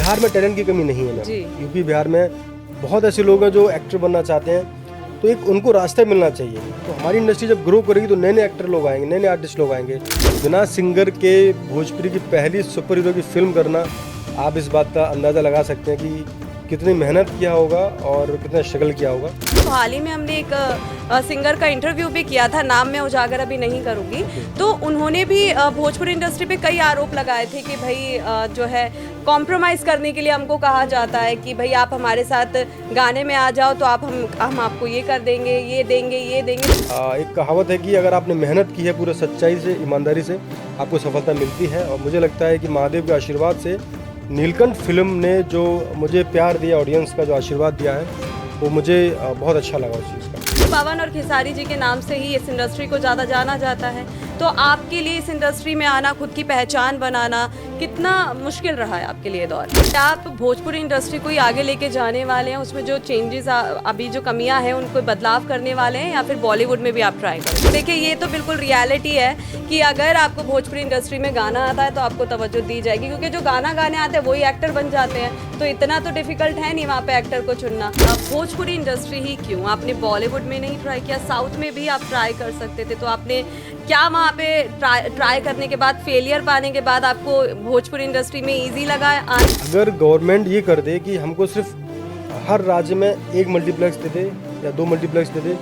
बिहार में टैलेंट की कमी नहीं है जी। मैम। यूपी बिहार में बहुत ऐसे लोग हैं जो एक्टर बनना चाहते हैं, तो एक उनको रास्ता मिलना चाहिए। तो हमारी इंडस्ट्री जब ग्रो करेगी तो नए नए एक्टर लोग आएंगे, नए नए आर्टिस्ट लोग आएंगे। बिना सिंगर के भोजपुरी की पहली सुपर हीरो की फिल्म करना, आप इस बात का अंदाज़ा लगा सकते हैं कि कितनी मेहनत किया होगा और कितना स्ट्रगल किया होगा। तो हाल ही में हमने एक सिंगर का इंटरव्यू भी किया था, नाम मैं उजागर अभी नहीं करूँगी। तो उन्होंने भी भोजपुरी इंडस्ट्री पे कई आरोप लगाए थे कि भाई जो है कॉम्प्रोमाइज़ करने के लिए हमको कहा जाता है कि भाई आप हमारे साथ गाने में आ जाओ तो हम आपको ये कर देंगे, ये देंगे, ये देंगे। एक कहावत है कि अगर आपने मेहनत की है पूरे सच्चाई से, ईमानदारी से, आपको सफलता मिलती है। और मुझे लगता है कि महादेव के आशीर्वाद से नीलकंठ फिल्म ने जो मुझे प्यार दिया, ऑडियंस का जो आशीर्वाद दिया है, वो मुझे बहुत अच्छा लगा उस चीज़ का। पवन और खेसारी जी के नाम से ही इस इंडस्ट्री को ज़्यादा जाना जाता है। तो आपके लिए इस इंडस्ट्री में आना, खुद की पहचान बनाना कितना मुश्किल रहा है आपके लिए दौर? क्या आप भोजपुरी इंडस्ट्री को ही आगे लेके जाने वाले हैं? उसमें जो चेंजेस अभी जो कमियां हैं उनको बदलाव करने वाले हैं, या फिर बॉलीवुड में भी आप ट्राई करें? देखिए, ये तो बिल्कुल रियलिटी है कि अगर आपको भोजपुरी इंडस्ट्री में गाना आता है तो आपको तवज्जो दी जाएगी, क्योंकि जो गाना गाने आते हैं वही एक्टर बन जाते हैं। तो इतना तो डिफिकल्ट है नहीं वहाँ पे एक्टर को चुनना। भोजपुरी इंडस्ट्री ही क्यों? आपने बॉलीवुड में नहीं ट्राई किया? साउथ में भी आप ट्राई कर सकते थे। तो आपने क्या वहाँ पे ट्राई करने के बाद, फेलियर पाने के बाद आपको भोजपुरी इंडस्ट्री में इजी लगा? अगर गवर्नमेंट ये कर दे कि हमको सिर्फ हर राज्य में एक मल्टीप्लेक्स दे दे या 2 मल्टीप्लेक्स दे दे,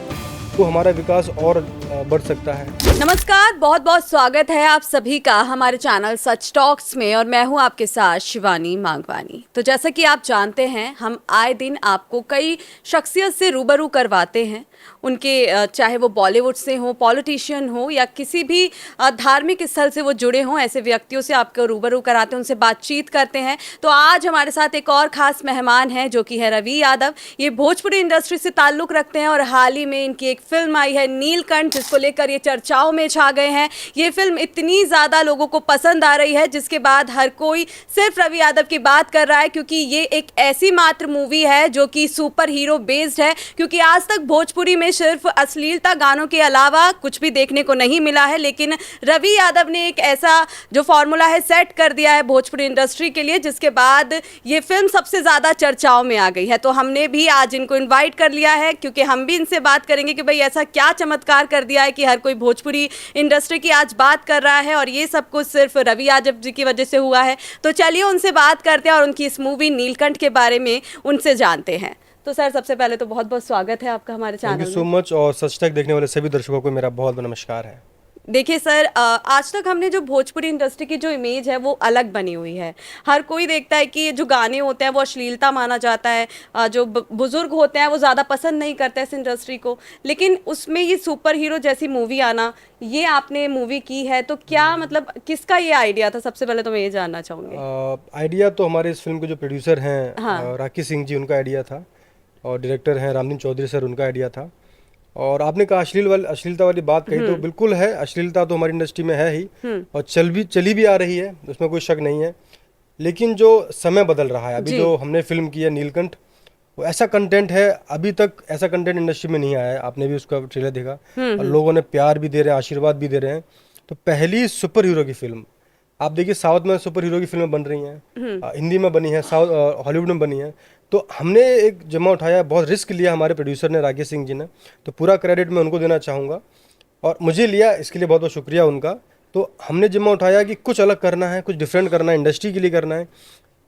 तो हमारा विकास और बढ़ सकता है। नमस्कार, बहुत बहुत स्वागत है आप सभी का हमारे चैनल सच टॉक्स में, और मैं हूं आपके साथ शिवानी मांगवानी। तो जैसा कि आप जानते हैं, हम आए दिन आपको कई शख्सियत से रूबरू करवाते हैं। उनके चाहे वो बॉलीवुड से हो, पॉलिटिशियन हो, या किसी भी धार्मिक स्थल से वो जुड़े हों, ऐसे व्यक्तियों से आपको रूबरू कराते हैं, उनसे बातचीत करते हैं। तो आज हमारे साथ एक और ख़ास मेहमान हैं जो कि है रवि यादव। ये भोजपुरी इंडस्ट्री से ताल्लुक़ रखते हैं और हाल ही में इनकी एक फिल्म आई है नीलकंठ, जिसको लेकर ये चर्चाओं में छा गए हैं। ये फिल्म इतनी ज़्यादा लोगों को पसंद आ रही है जिसके बाद हर कोई सिर्फ रवि यादव की बात कर रहा है, क्योंकि ये एक ऐसी मात्र मूवी है जो कि सुपर हीरो बेस्ड है। क्योंकि आज तक भोजपुरी में सिर्फ अश्लीलता गानों के अलावा कुछ भी देखने को नहीं मिला है, लेकिन रवि यादव ने एक ऐसा जो फॉर्मूला है सेट कर दिया है भोजपुरी इंडस्ट्री के लिए, जिसके बाद ये फिल्म सबसे ज़्यादा चर्चाओं में आ गई है। तो हमने भी आज इनको इन्वाइट कर लिया है, क्योंकि हम भी इनसे बात करेंगे कि भाई ऐसा क्या चमत्कार कर दिया है कि हर कोई भोजपुरी इंडस्ट्री की आज बात कर रहा है, और ये सब कुछ सिर्फ रवि यादव जी की वजह से हुआ है। तो चलिए उनसे बात करते हैं और उनकी इस मूवी नीलकंठ के बारे में उनसे जानते हैं। तो सर, सबसे पहले तो बहुत बहुत स्वागत है आपका हमारे चैनल में। Thank you so much. और सच तक देखने वाले सभी दर्शकों को मेरा बहुत बहुत नमस्कार है। देखिए सर, आज तक हमने जो भोजपुरी इंडस्ट्री की जो इमेज है वो अलग बनी हुई है। हर कोई देखता है कि जो गाने होते हैं वो अश्लीलता माना जाता है, जो बुजुर्ग होते हैं वो ज़्यादा पसंद नहीं करते इस इंडस्ट्री को। लेकिन उसमें ये सुपर हीरो जैसी मूवी आना, ये आपने मूवी की है, तो क्या मतलब किसका ये आइडिया था? सबसे पहले तो मैं ये जानना चाहूँगी। आइडिया तो हमारे इस फिल्म के जो प्रोड्यूसर हैं, हाँ। राकेश सिंह जी, उनका आइडिया था। और डायरेक्टर हैं रामदीन चौधरी सर, उनका आइडिया था। और आपने कहा अश्लीलता वाली बात कही, तो बिल्कुल है, अश्लीलता तो हमारी इंडस्ट्री में है ही, और चली भी आ रही है, उसमें कोई शक नहीं है। लेकिन जो समय बदल रहा है, अभी जो हमने फिल्म की है नीलकंठ, वो ऐसा कंटेंट है, अभी तक ऐसा कंटेंट इंडस्ट्री में नहीं आया है। आपने भी उसका ट्रेलर देखा, और लोगों ने प्यार भी दे रहे हैं, आशीर्वाद भी दे रहे हैं। तो पहली सुपर हीरो की फिल्म, आप देखिए साउथ में सुपर हीरो की फिल्में बन रही हैं, हिंदी में बनी है, हॉलीवुड में बनी है। तो हमने एक जिम्मा उठाया, बहुत रिस्क लिया हमारे प्रोड्यूसर ने, राकेश सिंह जी ने। तो पूरा क्रेडिट मैं उनको देना चाहूँगा, और मुझे लिया, इसके लिए बहुत बहुत शुक्रिया उनका। तो हमने जिम्मा उठाया कि कुछ अलग करना है, कुछ डिफरेंट करना है, इंडस्ट्री के लिए करना है।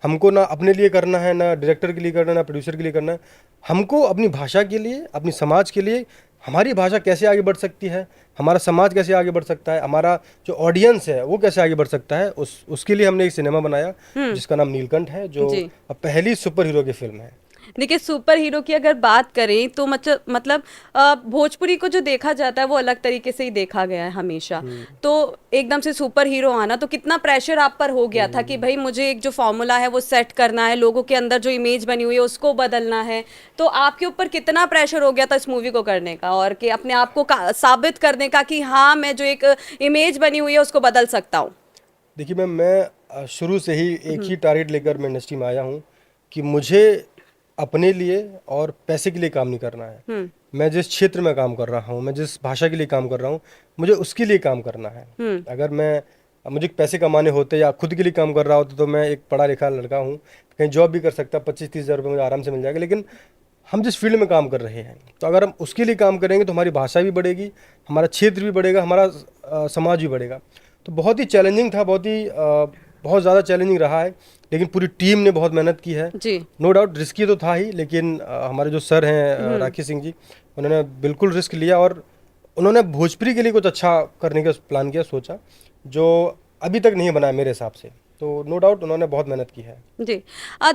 हमको ना अपने लिए करना है, ना डायरेक्टर के लिए करना है, ना प्रोड्यूसर के लिए करना है। हमको अपनी भाषा के लिए, अपनी समाज के लिए, हमारी भाषा कैसे आगे बढ़ सकती है, हमारा समाज कैसे आगे बढ़ सकता है, हमारा जो ऑडियंस है वो कैसे आगे बढ़ सकता है, उसके लिए हमने एक सिनेमा बनाया जिसका नाम नीलकंठ है, जो पहली सुपर हीरो की फिल्म है। देखिए, सुपर हीरो की अगर बात करें तो मतलब भोजपुरी को जो देखा जाता है वो अलग तरीके से ही देखा गया है हमेशा। तो एकदम से सुपर हीरो आना, तो कितना प्रेशर आप पर हो गया था कि भाई मुझे एक जो फॉर्मूला है वो सेट करना है, लोगों के अंदर जो इमेज बनी हुई है उसको बदलना है। तो आपके ऊपर कितना प्रेशर हो गया था इस मूवी को करने का, और कि अपने आप को साबित करने का कि हाँ, मैं जो एक इमेज बनी हुई है उसको बदल सकता हूँ? देखिए मैम, मैं शुरू से ही एक ही टारगेट लेकर मैं इंडस्ट्री में आया हूँ कि मुझे अपने लिए और पैसे के लिए काम नहीं करना है। मैं जिस क्षेत्र में काम कर रहा हूँ, मैं जिस भाषा के लिए काम कर रहा हूँ, मुझे उसके लिए काम करना है। अगर मुझे पैसे कमाने होते या खुद के लिए काम कर रहा होता तो मैं एक पढ़ा लिखा लड़का हूँ, कहीं जॉब भी कर सकता, 25-30 हज़ार रुपये मुझे आराम से मिल जाएगा। लेकिन हम जिस फील्ड में काम कर रहे हैं, तो अगर हम उसके लिए काम करेंगे तो हमारी भाषा भी बढ़ेगी, हमारा क्षेत्र भी बढ़ेगा, हमारा समाज भी बढ़ेगा। तो बहुत ही चैलेंजिंग था, बहुत ज़्यादा चैलेंजिंग रहा है, लेकिन पूरी टीम ने बहुत मेहनत की है। जी। नो डाउट रिस्की तो था ही, लेकिन हमारे जो सर हैं राखी सिंह जी, उन्होंने बिल्कुल रिस्क लिया और उन्होंने भोजपुरी के लिए कुछ अच्छा करने का प्लान किया, सोचा, जो अभी तक नहीं बना है मेरे हिसाब से। तो नो डाउट उन्होंने बहुत मेहनत की है। जी।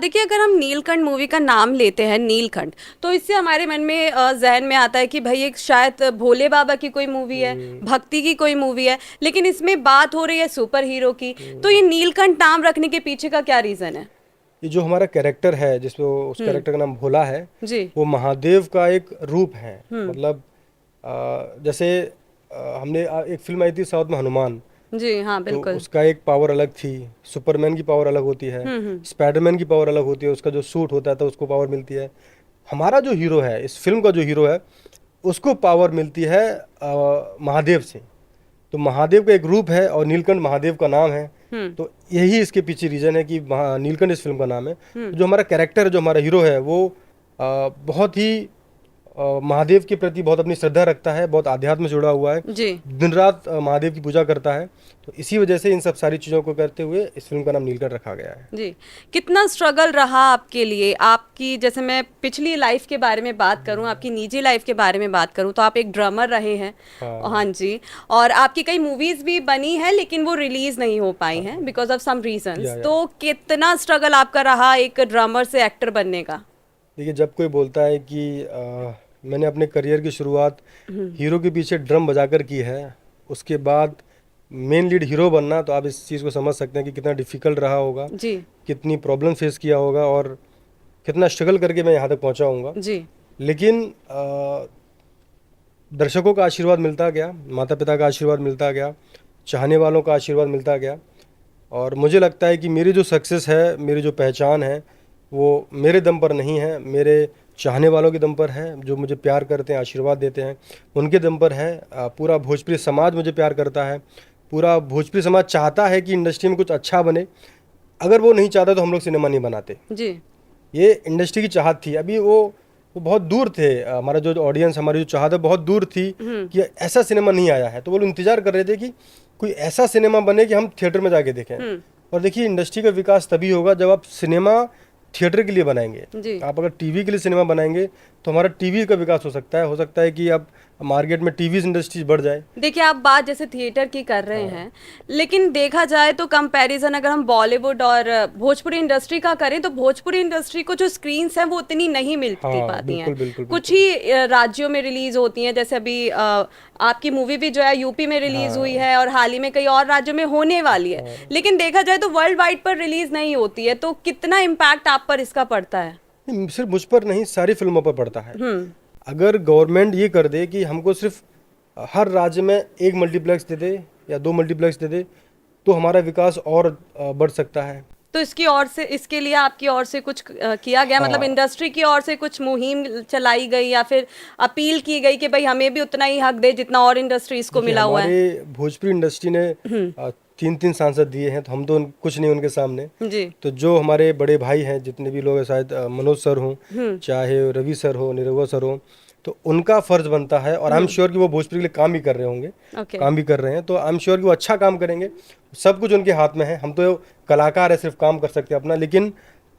देखिए, अगर हम नीलकंठ मूवी का नाम लेते हैं, नीलकंठ, तो इससे हमारे मन में जहन में आता है कि भाई एक शायद भोले बाबा की कोई मूवी है, भक्ति की कोई मूवी है, लेकिन इसमें बात हो रही है सुपर हीरो की। तो ये नीलकंठ नाम रखने के पीछे का क्या रीजन है? ये जो हमारा कैरेक्टर है, जिसमें उस कैरेक्टर का नाम भोला है, जी। वो महादेव का एक रूप है। मतलब जैसे हमने एक फिल्म आई थी साउथ में, हनुमान। जी हाँ, तो बिल्कुल। उसका एक पावर अलग थी, सुपरमैन की पावर अलग होती है, स्पाइडरमैन की पावर अलग होती है, उसका जो सूट होता है तो उसको पावर मिलती है। हमारा जो हीरो है, इस फिल्म का जो हीरो है, उसको पावर मिलती है महादेव से। तो महादेव का एक रूप है और नीलकंठ महादेव का नाम है। तो यही इसके पीछे रीजन है कि नीलकंठ इस फिल्म का नाम है। जो हमारा कैरेक्टर है, जो हमारा हीरो है, वो बहुत ही महादेव के प्रति बहुत अपनी श्रद्धा रखता है, बहुत आध्यात्म से जुड़ा हुआ है, जी। दिन रात महादेव की पूजा करता है। तो इसी वजह से इन सब सारी चीज़ों को करते हुए इस फिल्म का नाम नीलकंठ रखा गया है। जी। कितना स्ट्रगल रहा आपके लिए? आपकी, जैसे मैं पिछली लाइफ के बारे में बात करूं, आपकी निजी लाइफ के बारे में बात करूं, तो आप एक ड्रमर रहे हैं। हाँ जी। और आपकी कई मूवीज भी बनी है, लेकिन वो रिलीज नहीं हो पाई हैं बिकॉज ऑफ सम रीजंस। तो कितना स्ट्रगल आपका रहा एक ड्रमर से एक्टर बनने का? देखिए, जब कोई बोलता है कि मैंने अपने करियर की शुरुआत हीरो के पीछे ड्रम बजाकर की है, उसके बाद मेन लीड हीरो बनना, तो आप इस चीज़ को समझ सकते हैं कि कितना डिफिकल्ट रहा होगा, जी। कितनी प्रॉब्लम फेस किया होगा और कितना स्ट्रगल करके मैं यहाँ तक पहुँचा हूँगा। जी। लेकिन दर्शकों का आशीर्वाद मिलता गया, माता पिता का आशीर्वाद मिलता गया, चाहने वालों का आशीर्वाद मिलता गया, और मुझे लगता है कि मेरी जो सक्सेस है, मेरी जो पहचान है, वो मेरे दम पर नहीं है, मेरे चाहने वालों के दम पर है, जो मुझे प्यार करते हैं, आशीर्वाद देते हैं, उनके दम पर है। पूरा भोजपुरी समाज मुझे प्यार करता है, पूरा भोजपुरी समाज चाहता है कि इंडस्ट्री में कुछ अच्छा बने। अगर वो नहीं चाहता तो हम लोग सिनेमा नहीं बनाते। जी। ये इंडस्ट्री की चाहत थी। अभी वो बहुत दूर थे, हमारा जो ऑडियंस, हमारी जो चाहत है बहुत दूर थी कि ऐसा सिनेमा नहीं आया है। तो वो लोग इंतजार कर रहे थे कि कोई ऐसा सिनेमा बने कि हम थिएटर में जाके देखें। और देखिए, इंडस्ट्री का विकास तभी होगा जब आप सिनेमा थिएटर के लिए बनाएंगे। आप अगर टीवी के लिए सिनेमा बनाएंगे तो हमारा टीवी का विकास हो सकता है कि अब मार्केट में टीवी इंडस्ट्री बढ़ जाए। देखिए, आप बात जैसे थिएटर की कर रहे हैं, लेकिन देखा जाए तो कंपैरिजन अगर हम बॉलीवुड और भोजपुरी इंडस्ट्री का करें, तो भोजपुरी इंडस्ट्री को जो स्क्रीन्स हैं वो उतनी नहीं मिलती पाती हैं। कुछ ही राज्यों में रिलीज होती हैं, जैसे अभी आपकी मूवी भी जो है यूपी में रिलीज हुई है और हाल ही में कई और राज्यों में होने वाली है। लेकिन देखा जाए तो वर्ल्ड वाइड पर रिलीज नहीं होती है। तो कितना इम्पैक्ट आप पर इसका पड़ता है? सिर्फ मुझ पर नहीं, सारी फिल्मों पर पड़ता है। अगर गवर्नमेंट ये कर दे कि हमको सिर्फ हर राज्य में एक मल्टीप्लेक्स दे दे या 2 मल्टीप्लेक्स दे दे, तो हमारा विकास और बढ़ सकता है। तो इसकी ओर से, इसके लिए आपकी ओर से कुछ किया गया? मतलब इंडस्ट्री की ओर से कुछ मुहिम चलाई गई या फिर अपील की गई कि भाई हमें भी उतना ही हक दे जितना और इंडस्ट्रीज को मिला हुआ है? हमारे भोजपुरी इंडस्ट्री ने 3 सांसद दिए हैं, तो हम तो कुछ नहीं उनके सामने। जी। तो जो हमारे बड़े भाई हैं, जितने भी लोग हैं, शायद मनोज सर हों, चाहे रवि सर हो, निरहुआ सर हो, तो उनका फर्ज बनता है। और आई एम श्योर कि वो भोजपुरी के लिए काम भी कर रहे होंगे, काम भी कर रहे हैं। तो आई एम श्योर कि वो अच्छा काम करेंगे। सब कुछ उनके हाथ में है, हम तो कलाकार है, सिर्फ काम कर सकते हैं अपना। लेकिन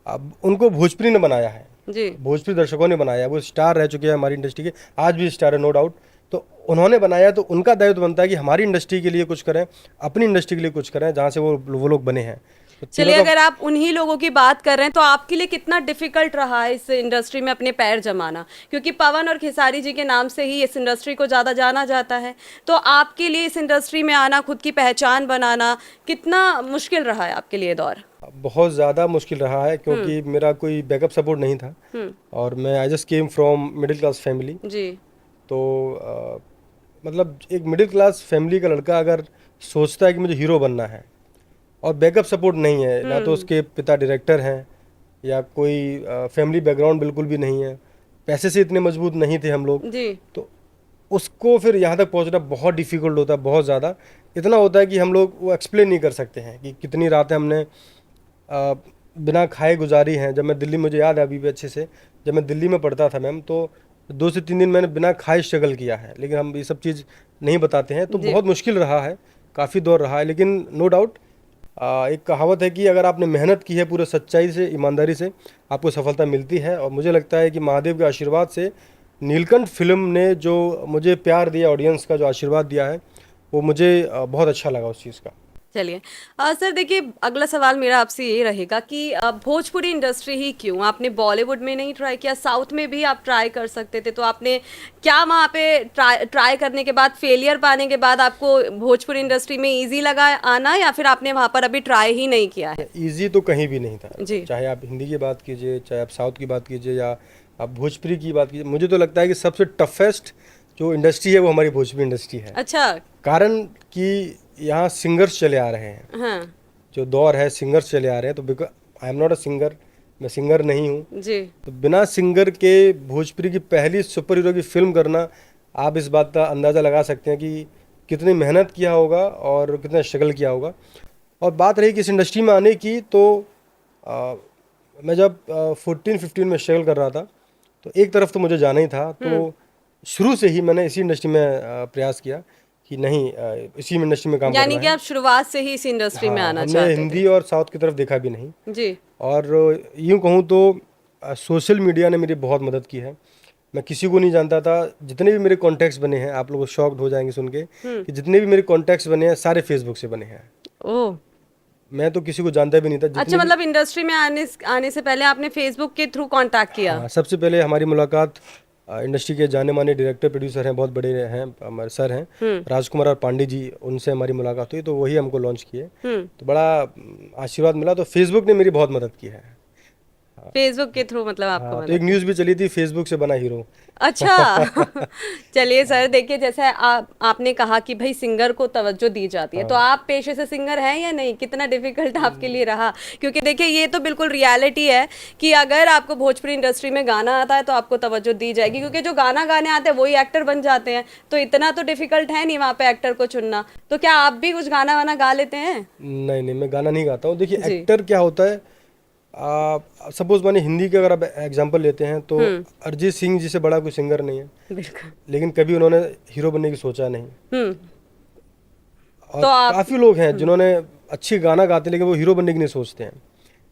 अब उनको भोजपुरी ने बनाया है जी। भोजपुरी दर्शकों ने बनाया है। वो स्टार रह चुके हैं हमारी इंडस्ट्री के, आज भी स्टार है, नो डाउट। तो उन्होंने बनाया, तो उनका दायित्व बनता है कि हमारी इंडस्ट्री के लिए कुछ करें, अपनी इंडस्ट्री के लिए कुछ करें, जहाँ से वो लोग बने हैं। चलिए, अगर आप उन्हीं लोगों की बात कर रहे हैं, तो आपके लिए कितना डिफिकल्ट रहा है इस इंडस्ट्री में अपने पैर जमाना? क्योंकि पवन और खेसारी जी के नाम से ही इस इंडस्ट्री को ज़्यादा जाना जाता है। तो आपके लिए इस इंडस्ट्री में आना, खुद की पहचान बनाना, कितना मुश्किल रहा है आपके लिए दौर? बहुत ज़्यादा मुश्किल रहा है, क्योंकि मेरा कोई बैकअप सपोर्ट नहीं था और मैं I just came from middle class family. जी। तो मतलब एक मिडिल क्लास फैमिली का लड़का अगर सोचता है कि मुझे हीरो बनना है और बैकअप सपोर्ट नहीं है, ना तो उसके पिता डायरेक्टर हैं या कोई फैमिली बैकग्राउंड बिल्कुल भी नहीं है, पैसे से इतने मजबूत नहीं थे हम लोग जी। तो उसको फिर यहाँ तक पहुँचना बहुत डिफ़िकल्ट होता है, बहुत ज़्यादा। इतना होता है कि हम लोग वो एक्सप्लेन नहीं कर सकते हैं कि कितनी रातें हमने बिना खाए गुजारी हैं। जब मैं दिल्ली, मुझे याद है अभी भी अच्छे से, जब मैं दिल्ली में पढ़ता था मैम, तो 2 से 3 दिन मैंने बिना खाए स्ट्रगल किया है। लेकिन हम ये सब चीज़ नहीं बताते हैं, तो बहुत मुश्किल रहा है, काफ़ी दौर रहा है। लेकिन नो डाउट एक कहावत है कि अगर आपने मेहनत की है पूरे सच्चाई से, ईमानदारी से, आपको सफलता मिलती है। और मुझे लगता है कि महादेव के आशीर्वाद से नीलकंठ फिल्म ने जो मुझे प्यार दिया, ऑडियंस का जो आशीर्वाद दिया है, वो मुझे बहुत अच्छा लगा उस चीज़ का। चलिए सर, देखिए अगला सवाल मेरा आपसे ये रहेगा कि भोजपुरी इंडस्ट्री ही क्यों? आपने बॉलीवुड में नहीं ट्राई किया? साउथ में भी आप ट्राई कर सकते थे, तो आपने क्या वहाँ पे ट्राई करने के बाद, फेलियर पाने के बाद आपको भोजपुरी इंडस्ट्री में इजी लगा आना, या फिर आपने वहाँ पर अभी ट्राई ही नहीं किया है? इजी तो कहीं भी नहीं था जी। चाहे आप हिंदी की बात कीजिए, चाहे आप साउथ की बात कीजिए, या आप भोजपुरी की बात कीजिए। मुझे तो लगता है कि सबसे टफेस्ट जो इंडस्ट्री है वो हमारी भोजपुरी इंडस्ट्री है। अच्छा। कारण कि यहाँ सिंगर्स चले आ रहे हैं, हाँ जो दौर है सिंगर्स चले आ रहे हैं। तो because I am not a singer, मैं सिंगर नहीं हूँ, जी। तो बिना सिंगर के भोजपुरी की पहली सुपर हीरो की फिल्म करना, आप इस बात का अंदाज़ा लगा सकते हैं कि कितनी मेहनत किया होगा और कितना स्ट्रगल किया होगा। और बात रही कि इस इंडस्ट्री में आने की, तो मैं जब 14-15 में स्ट्रगल कर रहा था, तो एक तरफ तो मुझे जाना ही था, तो शुरू से ही मैंने इसी इंडस्ट्री में प्रयास किया कि नहीं, इसी इंडस्ट्री में काम यानी करना कि है। आप शुरुआत से ही इस इंडस्ट्री में आना हमने चाहते थे? हिंदी और साउथ की तरफ देखा भी नहीं। जी। और यूँ कहूँ तो सोशल मीडिया ने मेरी बहुत मदद की है। मैं किसी को नहीं जानता था, जितने भी मेरे कॉन्टैक्ट्स बने हैं, आप लोग शॉक्ड हो जाएंगे सुन के कि जितने भी मेरे कॉन्टैक्ट्स बने हैं सारे फेसबुक से बने हैं। ओह, मैं तो किसी को जानता भी नहीं था। अच्छा, मतलब इंडस्ट्री में आने से पहले आपने फेसबुक के थ्रू कांटेक्ट किया? हाँ, सबसे पहले हमारी मुलाकात इंडस्ट्री के जाने माने डायरेक्टर प्रोड्यूसर हैं, बहुत बड़े हैं, हमारे सर हैं राजकुमार और पांडे जी, उनसे हमारी मुलाकात हुई, तो वही हमको लॉन्च किए। तो बड़ा आशीर्वाद मिला। तो फेसबुक ने मेरी बहुत मदद की है। फेसबुक के थ्रू मतलब आपको हाँ, मदद? तो एक न्यूज़ भी चली थी, फेसबुक से बना हीरो। अच्छा। चलिए सर, देखिए जैसे आपने कहा कि भाई सिंगर को तवज्जो दी जाती है, तो आप पेशे से सिंगर हैं या नहीं? कितना डिफिकल्ट आपके लिए रहा? क्योंकि देखिए ये तो बिल्कुल रियलिटी है कि अगर आपको भोजपुरी इंडस्ट्री में गाना आता है तो आपको तवज्जो दी जाएगी, क्योंकि जो गाना गाने आते हैं वही एक्टर बन जाते हैं। तो इतना तो डिफिकल्ट है नहीं वहाँ पे एक्टर को चुनना। तो क्या आप भी कुछ गाना वाना गा लेते हैं? नहीं, मैं गाना नहीं गाता हूँ। देखिए एक्टर क्या होता है, सपोज माने हिंदी का अगर आप एग्जांपल लेते हैं, तो अरिजीत सिंह जी से बड़ा कोई सिंगर नहीं है, बिल्कुल। लेकिन कभी उन्होंने हीरो बनने की सोचा नहीं। और तो काफ़ी लोग हैं जिन्होंने अच्छी गाना गाते हैं लेकिन वो हीरो बनने की नहीं सोचते हैं।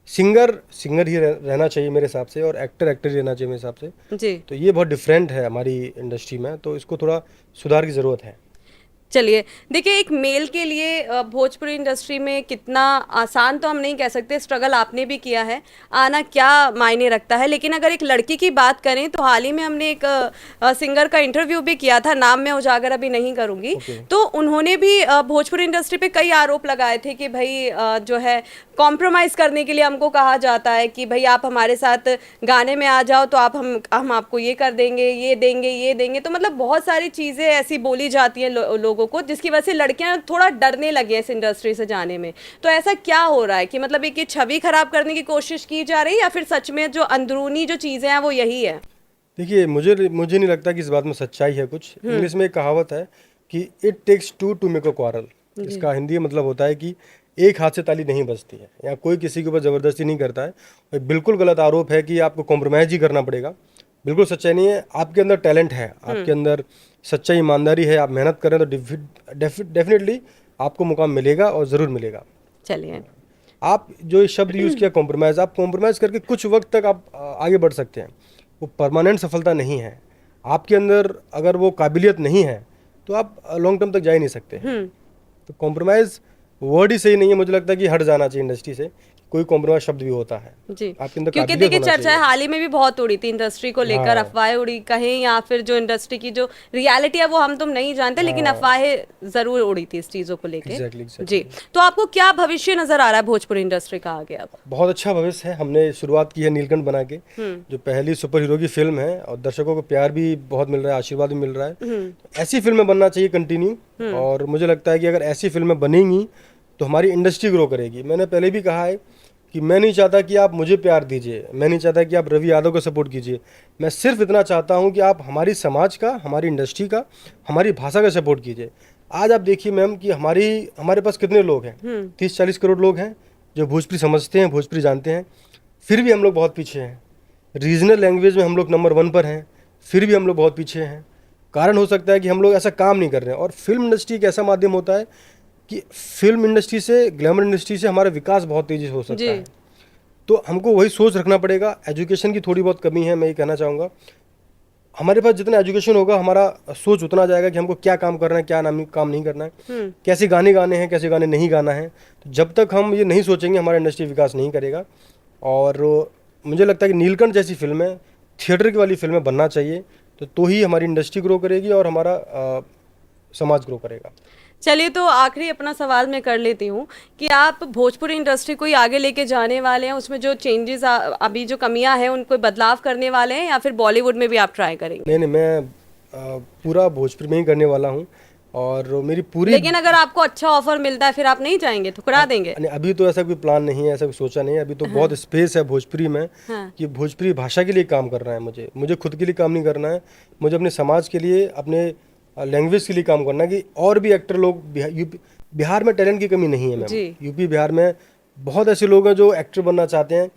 सिंगर ही रहना चाहिए मेरे हिसाब से, और एक्टर ही रहना चाहिए मेरे हिसाब से। जी। तो ये बहुत डिफरेंट है हमारी इंडस्ट्री में, तो इसको थोड़ा सुधार की ज़रूरत है। चलिए, देखिए एक मेल के लिए भोजपुरी इंडस्ट्री में कितना आसान तो हम नहीं कह सकते, स्ट्रगल आपने भी किया है, आना क्या मायने रखता है। लेकिन अगर एक लड़की की बात करें तो हाल ही में हमने एक सिंगर का इंटरव्यू भी किया था, नाम मैं उजागर अभी नहीं करूंगी। तो उन्होंने भी भोजपुरी इंडस्ट्री पे कई आरोप लगाए थे कि भाई जो है कॉम्प्रोमाइज़ करने के लिए हमको कहा जाता है कि भाई आप हमारे साथ गाने में आ जाओ तो हम आपको ये कर देंगे, ये देंगे। तो मतलब बहुत सारी चीज़ें ऐसी बोली जाती हैं लोगों को, जिसकी वजह से लड़कियां थोड़ा डरने लगी हैं इस इंडस्ट्री से जाने में। तो ऐसा क्या हो रहा है कि मतलब एक छवि खराब करने की कोशिश की जा रही है, या फिर सच में जो अंदरूनी जो चीज़ें हैं वो यही है? देखिए मुझे नहीं लगता कि इस बात में सच्चाई है कुछ। इंग्लिश में एक कहावत है कि it takes two to make a quarrel. इसका हिंदी में मतलब होता है कि एक हाथ से ताली नहीं बजती है, या कोई किसी के ऊपर ज़बरदस्ती नहीं करता है। और बिल्कुल गलत आरोप है कि आपको कॉम्प्रोमाइज़ ही करना पड़ेगा। बिल्कुल सच्चाई नहीं है। आपके अंदर टैलेंट है, आपके अंदर सच्चाई ईमानदारी है, आप मेहनत करें तो डेफिनेटली आपको मुकाम मिलेगा, और ज़रूर मिलेगा। चलिए, आप जो शब्द यूज़ किया कॉम्प्रोमाइज़, आप कॉम्प्रोमाइज़ करके कुछ वक्त तक आप आगे बढ़ सकते हैं, वो परमानेंट सफलता नहीं है। आपके अंदर अगर वो काबिलियत नहीं है तो आप लॉन्ग टर्म तक जा ही नहीं सकते। तो कॉम्प्रोमाइज़ वर्ड ही सही नहीं है। मुझे लगता है कि हट जाना चाहिए इंडस्ट्री से, कोई कॉम्प्रोमाइज शब्द भी होता है जी। आपके अंदर क्योंकि काबिलियत देखिए होना चर्चाएं चाहिए। हाल ही में भी बहुत उड़ी थी इंडस्ट्री को लेकर, हाँ। अफवाहें उड़ी कहीं, या फिर जो इंडस्ट्री की जो रियलिटी है वो हम तुम नहीं जानते, लेकिन अफवाहें जरूर उड़ी थी इस चीजों को लेकर। Exactly. जी, तो आपको क्या भविष्य नजर आ रहा है भोजपुरी इंडस्ट्री का आगे अब? बहुत अच्छा भविष्य है। हमने शुरुआत की है नीलकंठ बना के, जो पहली सुपर हीरो की फिल्म है, और दर्शकों को प्यार भी बहुत मिल रहा है, आशीर्वाद भी मिल रहा है। ऐसी फिल्में बनना चाहिए कंटिन्यू, और मुझे लगता है कि अगर ऐसी फिल्में बनेंगी तो हमारी इंडस्ट्री ग्रो करेगी। मैंने पहले भी कहा है कि मैं नहीं चाहता कि आप मुझे प्यार दीजिए, मैं नहीं चाहता कि आप रवि यादव को सपोर्ट कीजिए। मैं सिर्फ इतना चाहता हूं कि आप हमारी समाज का, हमारी इंडस्ट्री का, हमारी भाषा का सपोर्ट कीजिए। आज आप देखिए मैम कि हमारे पास कितने लोग हैं, 30-40 करोड़ लोग हैं, जो भोजपुरी समझते हैं, भोजपुरी जानते हैं, फिर भी हम लोग बहुत पीछे हैं। रीजनल लैंग्वेज में हम लोग नंबर 1 पर हैं, फिर भी हम लोग बहुत पीछे हैं। कारण हो सकता है कि हम लोग ऐसा काम नहीं कर रहे हैं। और फिल्म इंडस्ट्री एक ऐसा माध्यम होता है कि फिल्म इंडस्ट्री से, ग्लैमर इंडस्ट्री से हमारा विकास बहुत तेज़ी से हो सकता है। तो हमको वही सोच रखना पड़ेगा। एजुकेशन की थोड़ी बहुत कमी है, मैं ये कहना चाहूँगा। हमारे पास जितना एजुकेशन होगा, हमारा सोच उतना जाएगा कि हमको क्या काम करना है, क्या काम नहीं करना है, कैसे गाने गाने हैं, कैसे गाने नहीं गाना है। तो जब तक हम ये नहीं सोचेंगे, हमारा इंडस्ट्री विकास नहीं करेगा। और मुझे लगता है कि नीलकंठ जैसी फिल्में, थिएटर की वाली फिल्में बनना चाहिए, तो ही हमारी इंडस्ट्री ग्रो करेगी और हमारा समाज ग्रो करेगा। चलिए, तो आखिरी अपना सवाल मैं कर लेती हूँ कि आप भोजपुरी इंडस्ट्री को आगे लेके जाने वाले हैं, उसमें जो चेंजेस अभी जो कमियां हैं उनको बदलाव करने वाले हैं, या फिर बॉलीवुड में भी आप ट्राई करेंगे? नहीं, मैं पूरा भोजपुरी में ही करने वाला हूँ। और मेरी पूरी, लेकिन अगर आपको अच्छा ऑफर मिलता है फिर आप नहीं जाएंगे, ठुकरा देंगे? नहीं, अभी तो ऐसा कोई प्लान नहीं है, ऐसा कुछ सोचा नहीं है। अभी तो बहुत स्पेस है भोजपुरी में कि भोजपुरी भाषा के लिए काम करना है। मुझे खुद के लिए काम नहीं करना है। मुझे अपने समाज के लिए, अपने लैंग्वेज के लिए काम करना है कि और भी एक्टर लोग, बिहार में टैलेंट की कमी नहीं है मैम। यूपी बिहार में बहुत ऐसे लोग हैं जो एक्टर बनना चाहते हैं,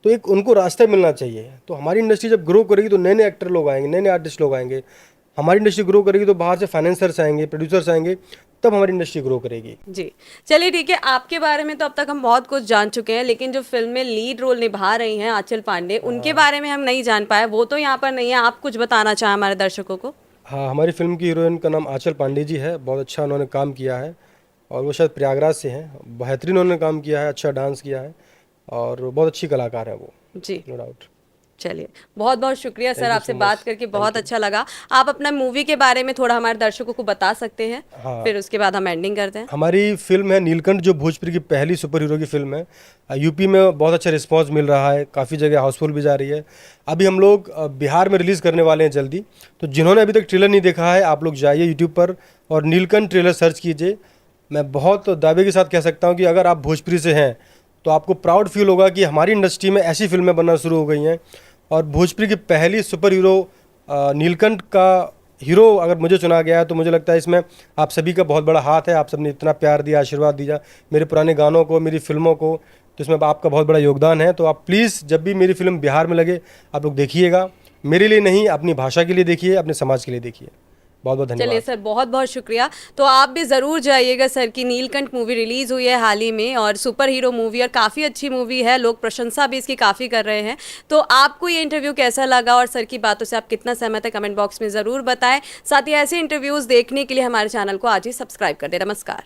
तो एक उनको रास्ता मिलना चाहिए। तो हमारी इंडस्ट्री जब ग्रो करेगी तो नए नए एक्टर लोग आएंगे, नए नए आर्टिस्ट लोग आएंगे। हमारी इंडस्ट्री ग्रो करेगी तो बाहर से फाइनेंसर्स आएंगे, प्रोड्यूसर्स आएंगे, तब हमारी इंडस्ट्री ग्रो करेगी। जी, चलिए ठीक है। आपके बारे में तो अब तक हम बहुत कुछ जान चुके हैं, लेकिन जो फिल्म में लीड रोल निभा रही हैं आंचल पांडे, उनके बारे में हम नहीं जान पाए। वो तो यहाँ पर नहीं है, आप कुछ बताना चाहें हमारे दर्शकों को? हाँ, हमारी फिल्म की हीरोइन का नाम आंचल पांडे जी है। बहुत अच्छा उन्होंने काम किया है और वो शायद प्रयागराज से हैं। बेहतरीन उन्होंने काम किया है, अच्छा डांस किया है और बहुत अच्छी कलाकार है वो, जी, नो डाउट। चलिए, बहुत बहुत शुक्रिया सर, आपसे बात करके बहुत अच्छा लगा। आप अपना मूवी के बारे में थोड़ा हमारे दर्शकों को बता सकते हैं? हाँ, फिर उसके बाद हम एंडिंग करते हैं। हमारी फिल्म है नीलकंठ, जो भोजपुरी की पहली सुपर हीरो की फिल्म है। यूपी में बहुत अच्छा रिस्पांस मिल रहा है, काफ़ी जगह हाउसफुल भी जा रही है। अभी हम लोग बिहार में रिलीज़ करने वाले हैं जल्दी। तो जिन्होंने अभी तक ट्रेलर नहीं देखा है, आप लोग जाइए यूट्यूब पर और नीलकंठ ट्रेलर सर्च कीजिए। मैं बहुत दावे के साथ कह सकता हूँ कि अगर आप भोजपुरी से हैं तो आपको प्राउड फील होगा कि हमारी इंडस्ट्री में ऐसी फिल्में बनना शुरू हो गई हैं। और भोजपुरी की पहली सुपर हीरो नीलकंठ का हीरो अगर मुझे चुना गया है, तो मुझे लगता है इसमें आप सभी का बहुत बड़ा हाथ है। आप सबने इतना प्यार दिया, आशीर्वाद दिया मेरे पुराने गानों को, मेरी फिल्मों को, तो इसमें आपका बहुत बड़ा योगदान है। तो आप प्लीज़ जब भी मेरी फिल्म बिहार में लगे, आप लोग देखिएगा। मेरे लिए नहीं, अपनी भाषा के लिए देखिए, अपने समाज के लिए देखिए। बहुत बहुत धन्यवाद। चलिए सर, बहुत बहुत शुक्रिया। तो आप भी ज़रूर जाइएगा सर की नीलकंठ मूवी रिलीज़ हुई है हाल ही में, और सुपर हीरो मूवी और काफ़ी अच्छी मूवी है। लोग प्रशंसा भी इसकी काफ़ी कर रहे हैं। तो आपको ये इंटरव्यू कैसा लगा और सर की बातों से आप कितना सहमत है, कमेंट बॉक्स में ज़रूर बताएं। साथ ही ऐसे इंटरव्यूज़ देखने के लिए हमारे चैनल को आज ही सब्सक्राइब कर दें। नमस्कार।